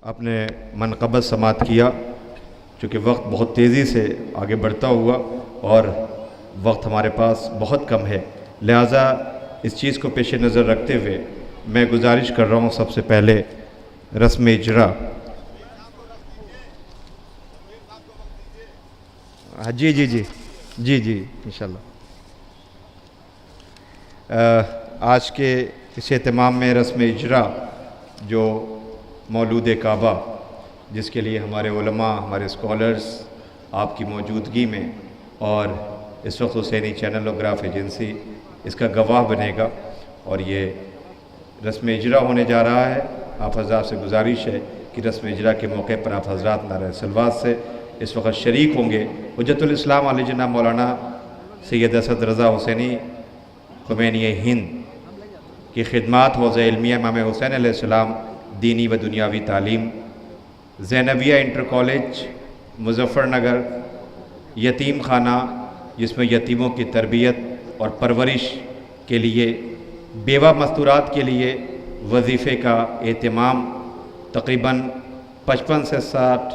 आपने मनक़बत समात किया। चूँकि वक्त बहुत तेज़ी से आगे बढ़ता हुआ और वक्त हमारे पास बहुत कम है, लिहाजा इस चीज़ को पेश नज़र रखते हुए मैं गुजारिश कर रहा हूँ सबसे पहले रस्म इजरा। जी जी जी जी जी इंशाल्लाह। आज के इस एहतमाम में रस्म इजरा जो मौलूद काबा, जिसके लिए हमारे उलमा, हमारे स्कॉलर्स आपकी मौजूदगी में और इस वक्त हुसैनी चैनलोग्राफ एजेंसी इसका गवाह बनेगा और ये रस्म इजरा होने जा रहा है। आप हज़रात से गुजारिश है कि रस्म इजरा के मौके पर आप हज़रात नारे सलवात से इस वक्त शरीक होंगे। हुज्जतुल इस्लाम आली जनाब मौलाना सैयद असद रज़ा हुसैनी खुमैनी हिंद की खिदमात हौज़ इल्मिया इमाम हुसैन अलैहिस्सलाम दीनी व दुनियावी तालीम, ज़ैनबिया इंटर कॉलेज मुज़फ़्फ़रनगर, यतीम खाना जिसमें यतीमों की तरबियत और परवरिश के लिए, बेवा मस्तूरात के लिए वजीफ़े का एहतमाम, तकरीबन 55 से 60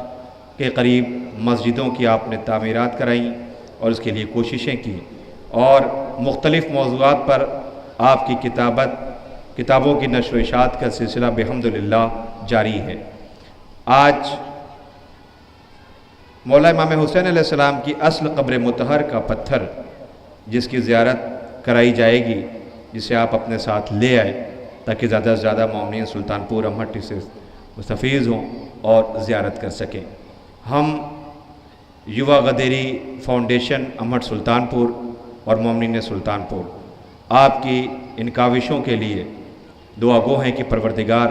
के करीब मस्जिदों की आपने तामीरात कराई और उसके लिए कोशिशें की और मुख्तलिफ़ मौज़ूआत पर आपकी किताबों की नश्र व इशाअत का सिलसिला बिहम्दुलिल्लाह जारी है। आज मौला इमाम हुसैन अलैहिस्सलाम की अस्ल क़ब्र मुतहर का पत्थर जिसकी ज़ियारत कराई जाएगी, जिसे आप अपने साथ ले आए ताकि ज़्यादा से ज़्यादा मोमिनीन सुल्तानपुर अमहट्टी से मुस्तफ़ीज़ हों और ज़ियारत कर सकें। हम युवा गदेरी फाउंडेशन अमहट सुल्तानपुर और मोमिनीन सुल्तानपुर आपकी इन काविशों के लिए दुआ गो हैं कि परवरदिगार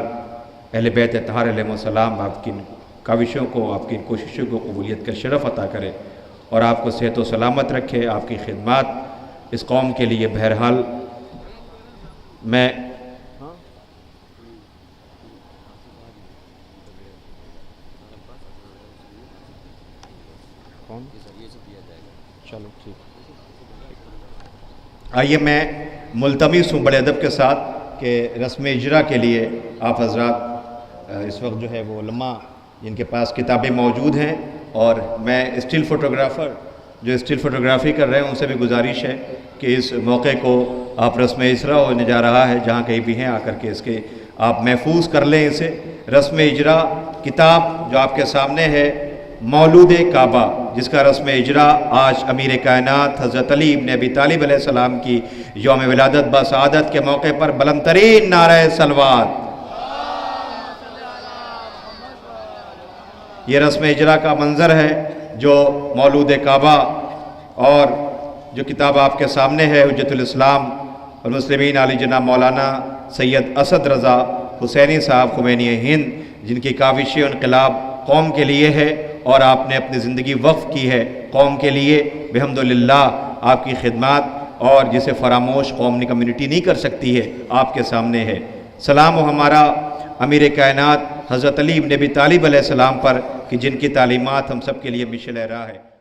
अहले बैत अतहार अलैहिस्सलाम आपकी इन काविशों को, आपकी इन कोशिशों को कबूलियत का शरफ़ अता करे और आपको सेहत व सलामत रखे। आपकी खिदमत इस कौम के लिए बहरहाल मैं चलो ठीक। आइए मैं मुल्तमिस हूँ बड़े अदब के साथ कि रस्म इजरा के लिए आप हज़रात इस वक्त जो है वो उलमा जिनके पास किताबें मौजूद हैं और मैं स्टिल फ़ोटोग्राफ़र जो स्टिल फ़ोटोग्राफ़ी कर रहे हैं उनसे भी गुजारिश है कि इस मौके को आप रस्म इजरा होने जा रहा है, जहाँ कहीं भी हैं आकर के इसके आप महफूज कर लें इसे। रस्म इजरा किताब जो आपके सामने है मौलूद काबा, जिसका रस्म इजरा आज अमीर कायनात हज़रत अली इब्न अबी तालिब अलैहिस्सलाम की यौम विलादत बसआदत के मौके पर बुलंद तरीन नारे सलवात, ये रस्म इजरा का मंज़र है जो मौलूद काबा और जो किताब आपके सामने है हुज्जतुल इस्लाम और मुस्लिमीन आली जनाब मौलाना सैयद असद रज़ा हुसैनी साहब खुमैनी हिंद, जिनकी काविश इनक़लाब कौम के लिए है और आपने अपनी ज़िंदगी वक्फ़ की है कौम के लिए। बिहम्दुलिल्लाह आपकी खिदमत और जिसे फरामोश कौमी कम्युनिटी नहीं कर सकती है आपके सामने है। सलाम हमारा अमीर कायनात हज़रत अली इब्न अबी तालिब अलैहिस्सलाम पर कि जिनकी तालीमात हम सब के लिए मिशल-ए-राह है।